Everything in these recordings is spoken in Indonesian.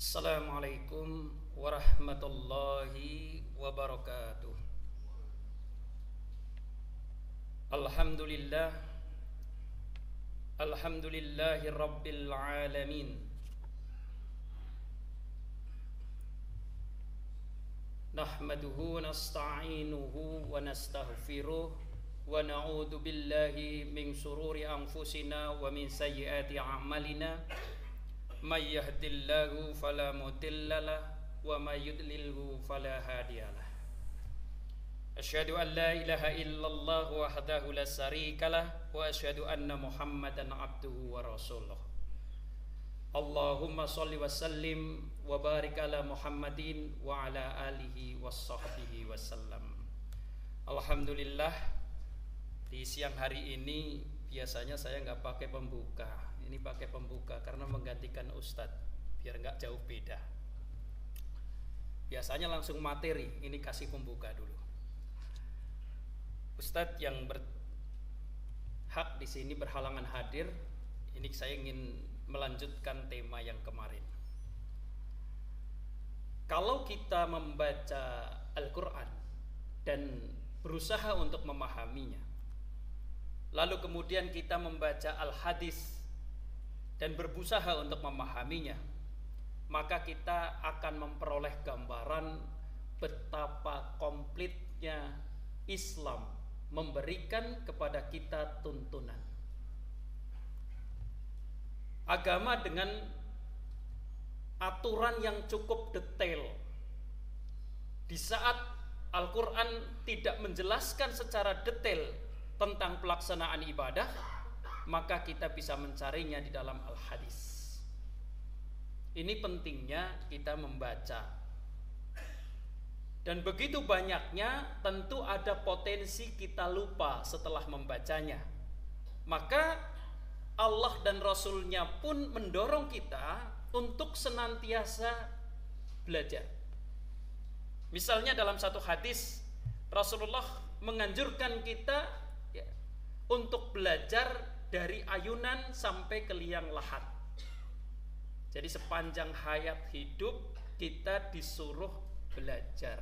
Assalamualaikum warahmatullahi wabarakatuh. Alhamdulillah, alhamdulillahi rabbil alamin. Nahmaduhu nasta'inuhu wa nastaghfiruh wa na'udzu billahi min shururi anfusina wa min sayyiati a'malina. May yahdihillahu fala mudilla lahu wa may yudlilhu fala hadiyalah. Asyhadu an la ilaha illallah wahdahu la syarikalah wa asyhadu anna Muhammadan abduhu wa rasuluh. Allahumma shalli wa sallim wa barik ala Muhammadin wa ala alihi washabbihi wasallam. Alhamdulillah, di siang hari ini biasanya saya nggak pakai pembuka. Ini pakai pembuka karena menggantikan Ustadz biar nggak jauh beda. Biasanya langsung materi, ini kasih pembuka dulu. Ustadz yang berhak di sini berhalangan hadir. Ini saya ingin melanjutkan tema yang kemarin. Kalau kita membaca Al-Quran dan berusaha untuk memahaminya, lalu kemudian kita membaca Al-Hadis dan berusaha untuk memahaminya, maka kita akan memperoleh gambaran betapa komplitnya Islam memberikan kepada kita tuntunan. Agama dengan aturan yang cukup detail. Di saat Al-Quran tidak menjelaskan secara detail tentang pelaksanaan ibadah, maka kita bisa mencarinya di dalam Al-Hadis. Ini pentingnya kita membaca. Dan begitu banyaknya, tentu ada potensi kita lupa setelah membacanya. Maka Allah dan Rasul-Nya pun mendorong kita untuk senantiasa belajar. Misalnya dalam satu hadis, Rasulullah menganjurkan kita untuk belajar dari ayunan sampai ke liang lahat. Jadi sepanjang hayat hidup kita disuruh belajar.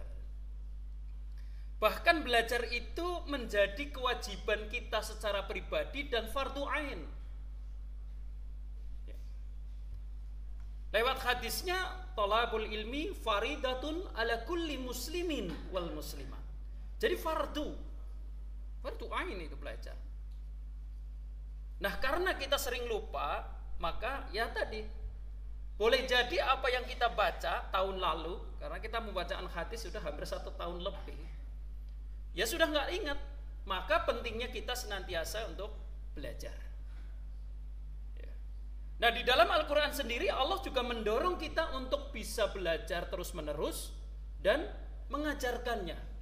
Bahkan belajar itu menjadi kewajiban kita secara pribadi dan fardu ain. Lewat hadisnya, thalabul ilmi faridatun ala kulli muslimin wal muslimat. Jadi fardu ain itu belajar. Nah, karena kita sering lupa, maka ya tadi boleh jadi apa yang kita baca tahun lalu, karena kita membacaan hadis sudah hampir 1 tahun lebih, ya sudah nggak ingat. Maka pentingnya kita senantiasa untuk belajar. Nah, di dalam Al-Quran sendiri Allah juga mendorong kita untuk bisa belajar terus menerus dan mengajarkannya.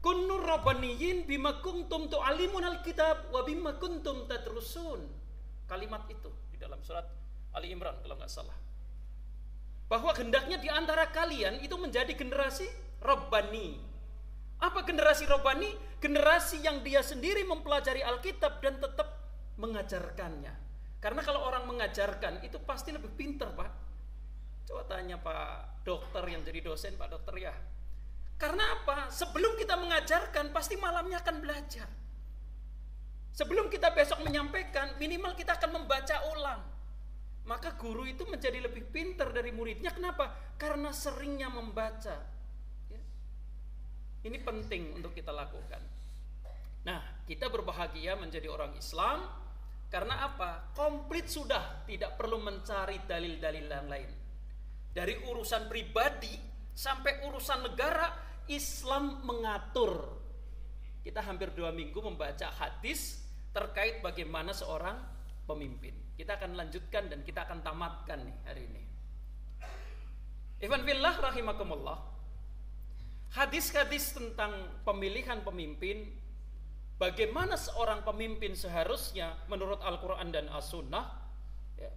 Kunur rabbaniyin bima kuntum tu'alimun al-kitab wa bima kuntum tadrusun. Kalimat itu di dalam surat Ali Imran kalau nggak salah. Bahwa hendaknya di antara kalian itu menjadi generasi rabbani. Apa generasi rabbani? Generasi yang dia sendiri mempelajari Alkitab dan tetap mengajarkannya. Karena kalau orang mengajarkan itu pasti lebih pintar, Pak. Coba tanya Pak dokter yang jadi dosen, Pak dokter ya. Karena apa? Sebelum kita mengajarkan, pasti malamnya akan belajar. Sebelum kita besok menyampaikan, minimal kita akan membaca ulang. Maka guru itu menjadi lebih pintar dari muridnya. Kenapa? Karena seringnya membaca. Ya. Ini penting untuk kita lakukan. Nah, kita berbahagia menjadi orang Islam. Karena apa? Komplit sudah, tidak perlu mencari dalil-dalil yang lain. Dari urusan pribadi sampai urusan negara, Islam mengatur. Kita hampir 2 minggu membaca hadis terkait bagaimana seorang pemimpin. Kita akan lanjutkan dan kita akan tamatkan nih hari ini. Ikhwan fillah rahimakumullah. Hadis-hadis tentang pemilihan pemimpin, bagaimana seorang pemimpin seharusnya menurut Al-Quran dan As-Sunnah, ya.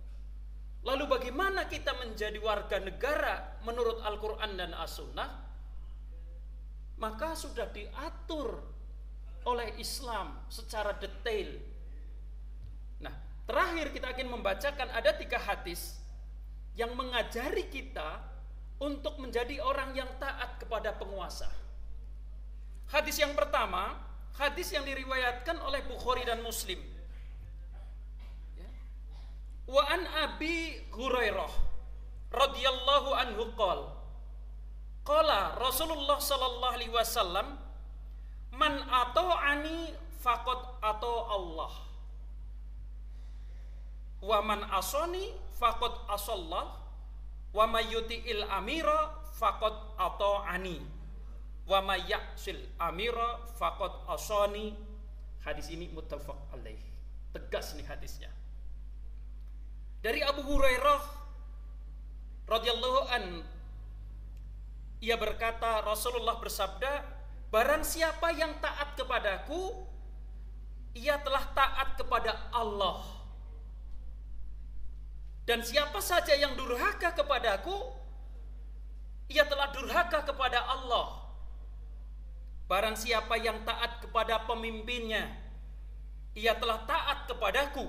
Lalu bagaimana kita menjadi warga negara menurut Al-Quran dan As-Sunnah, maka sudah diatur oleh Islam secara detail. Nah, terakhir kita akan membacakan ada 3 hadis yang mengajari kita untuk menjadi orang yang taat kepada penguasa. Hadis yang pertama, hadis yang diriwayatkan oleh Bukhari dan Muslim. Wa an Abi Hurairah radhiyallahu anhu qala Rasulullah sallallahu alaihi wasallam, man ata'ani faqad ata Allah wa man asani faqad asallah wa may yuti'il amira faqad ata'ani wa may ya'sil amira faqad asani. Hadis ini muttafaq alaih. Tegas nih hadisnya. Dari Abu Hurairah radhiyallahu an, ia berkata, Rasulullah bersabda, barang siapa yang taat kepadaku, ia telah taat kepada Allah. Dan siapa saja yang durhaka kepadaku, ia telah durhaka kepada Allah. Barang siapa yang taat kepada pemimpinnya, ia telah taat kepadaku.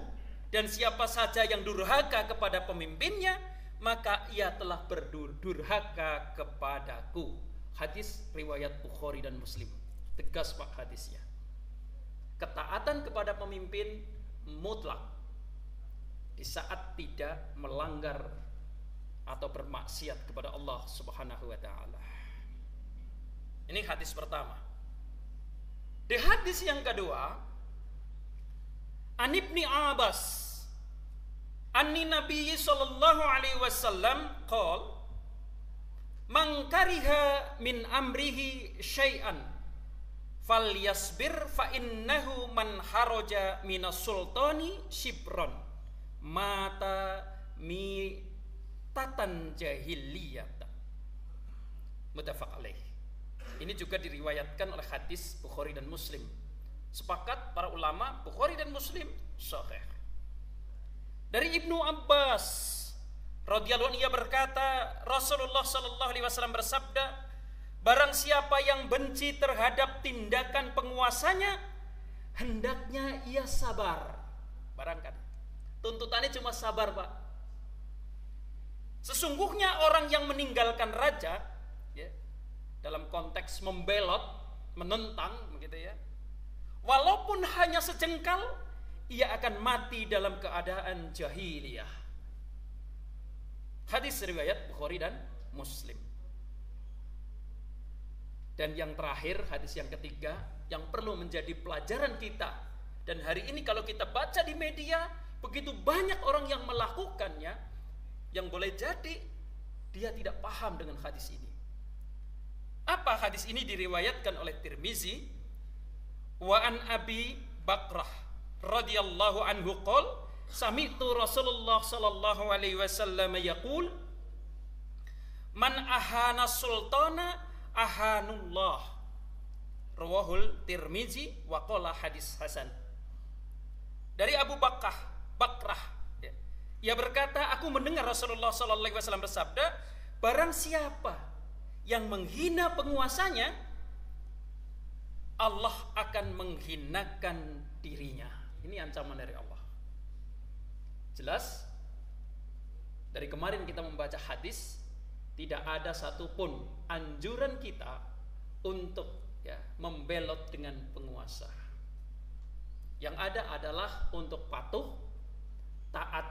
Dan siapa saja yang durhaka kepada pemimpinnya, maka ia telah berdurhaka kepadaku. Hadis riwayat Bukhari dan Muslim. Tegas Pak hadisnya. Ketaatan kepada pemimpin mutlak di saat tidak melanggar atau bermaksiat kepada Allah Subhanahu wa taala. Ini hadis pertama. Di hadis yang kedua, An Ibni Abbas anni Nabi sallallahu alaihi wasallam qol man kariha min amrihi syai'an falyasbir fa innahu man haraja minas sultani shibron mata mitatan jahiliyat. Muttafaq alaih. Ini juga diriwayatkan oleh hadis Bukhari dan Muslim. Sepakat para ulama, Bukhari dan Muslim sahih. Dari Ibnu Abbas radhiyallahu anhu, ia berkata, Rasulullah sallallahu alaihi wasallam bersabda, barang siapa yang benci terhadap tindakan penguasanya, hendaknya ia sabar. Barangkali tuntutannya cuma sabar, Pak. Sesungguhnya orang yang meninggalkan raja, ya, dalam konteks membelot, menentang, begitu ya, walaupun hanya sejengkal, ia akan mati dalam keadaan jahiliyah. Hadis riwayat Bukhari dan Muslim. Dan yang terakhir, hadis yang ketiga, yang perlu menjadi pelajaran kita. Dan hari ini kalau kita baca di media, begitu banyak orang yang melakukannya, yang boleh jadi dia tidak paham dengan hadis ini. Apa hadis ini? Diriwayatkan oleh Tirmizi. Wa an Abi Bakrah radhiyallahu anhu qol sami'tu Rasulullah sallallahu alaihi wasallam yaqul man ahana sultana ahanullah. Rawahul Tirmizi wa qala hadis hasan. Dari Abu Bakrah, ya. Ia berkata, aku mendengar Rasulullah sallallahu alaihi wasallam bersabda, barang siapa yang menghina penguasanya, Allah akan menghinakan dirinya. Ini ancaman dari Allah. Jelas? Dari kemarin kita membaca hadis, tidak ada satupun anjuran kita untuk membelot dengan penguasa. Yang ada adalah untuk patuh, taat.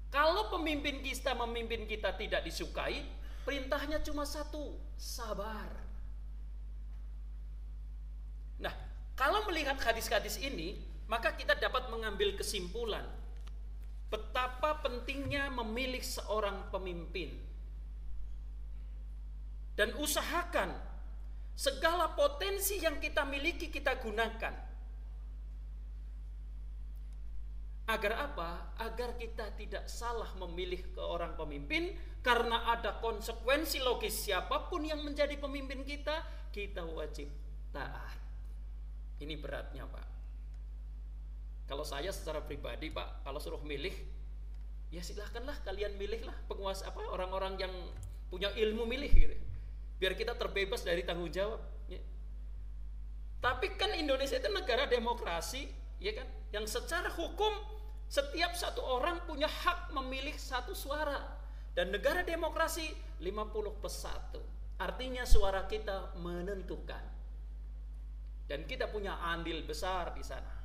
Kalau pemimpin kita tidak disukai, perintahnya cuma satu, sabar. Nah, kalau melihat hadis-hadis ini, maka kita dapat mengambil kesimpulan betapa pentingnya memilih seorang pemimpin. Dan usahakan segala potensi yang kita miliki kita gunakan. Agar apa? Agar kita tidak salah memilih ke orang pemimpin, karena ada konsekuensi logis siapapun yang menjadi pemimpin kita wajib taat. Ini beratnya, Pak. Kalau saya secara pribadi, Pak, kalau suruh milih, ya silahkanlah kalian milihlah penguasa orang-orang yang punya ilmu milih gitu. Biar kita terbebas dari tanggung jawab. Ya. Tapi kan Indonesia itu negara demokrasi, ya kan? Yang secara hukum setiap satu orang punya hak memilih satu suara. Dan negara demokrasi 50+1. Artinya suara kita menentukan. Dan kita punya andil besar di sana.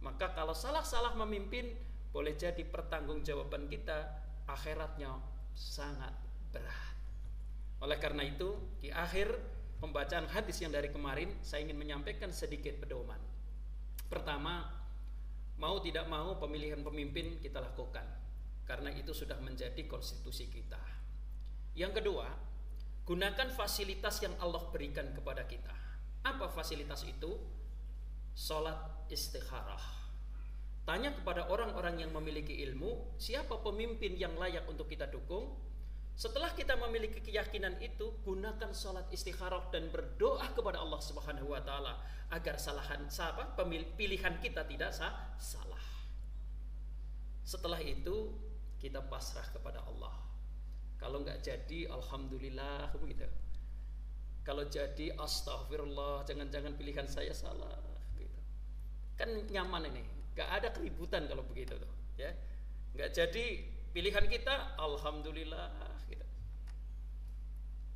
Maka kalau salah-salah memimpin, boleh jadi pertanggungjawaban kita akhiratnya sangat berat. Oleh karena itu, di akhir pembacaan hadis yang dari kemarin, saya ingin menyampaikan sedikit pedoman. Pertama, mau tidak mau pemilihan pemimpin kita lakukan, karena itu sudah menjadi konstitusi kita. Yang kedua, gunakan fasilitas yang Allah berikan kepada kita. Apa fasilitas itu? Salat istikharah. Tanya kepada orang-orang yang memiliki ilmu, siapa pemimpin yang layak untuk kita dukung. Setelah kita memiliki keyakinan itu, gunakan salat istikharah dan berdoa kepada Allah Subhanahu wa taala agar pilihan kita tidak salah. Setelah itu kita pasrah kepada Allah. Kalau nggak jadi, alhamdulillah begitu. Kalau jadi, astagfirullah, jangan-jangan pilihan saya salah gitu. Kan nyaman ini, nggak ada keributan kalau begitu tuh, ya. Nggak jadi pilihan kita, alhamdulillah.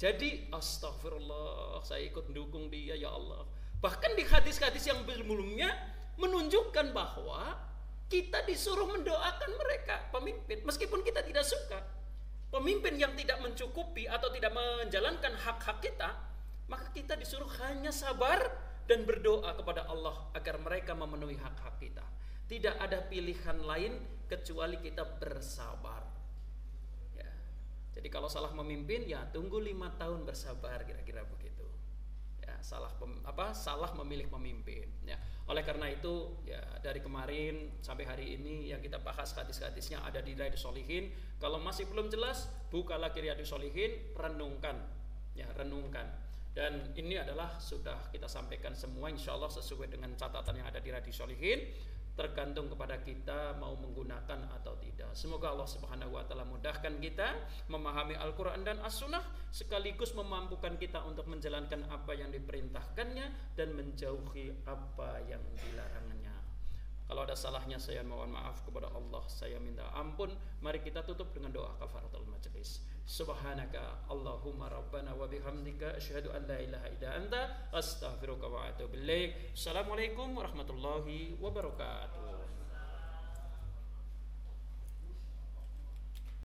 Jadi astagfirullah, saya ikut mendukung dia ya Allah. Bahkan di hadis-hadis yang sebelumnya menunjukkan bahwa kita disuruh mendoakan mereka, pemimpin, meskipun kita tidak suka. Pemimpin yang tidak mencukupi atau tidak menjalankan hak-hak kita, maka kita disuruh hanya sabar dan berdoa kepada Allah agar mereka memenuhi hak-hak kita. Tidak ada pilihan lain kecuali kita bersabar. Jadi kalau salah memimpin, ya tunggu 5 tahun bersabar, kira-kira begitu. Ya, salah memilih pemimpin. Ya, oleh karena itu, ya dari kemarin sampai hari ini yang kita bahas hadis-hadisnya ada di Riyadhus Shalihin. Kalau masih belum jelas, buka lagi Riyadhus Shalihin, renungkan. Ya, renungkan. Dan ini adalah sudah kita sampaikan semua, insya Allah sesuai dengan catatan yang ada di Riyadhus Shalihin. Tergantung kepada kita mau menggunakan atau tidak. Semoga Allah Subhanahu wa taala mudahkan kita memahami Al-Qur'an dan As-Sunnah, sekaligus memampukan kita untuk menjalankan apa yang diperintahkannya dan menjauhi apa yang dilarangannya. Kalau ada salahnya saya mohon maaf kepada Allah, saya minta ampun. Mari kita tutup dengan doa kafaratul majelis. Subhanaka Allahumma rabbana wa bihamdika asyhadu an la ilaha illa anta astaghfiruka wa atubu ilaik. Assalamualaikum warahmatullahi wabarakatuh.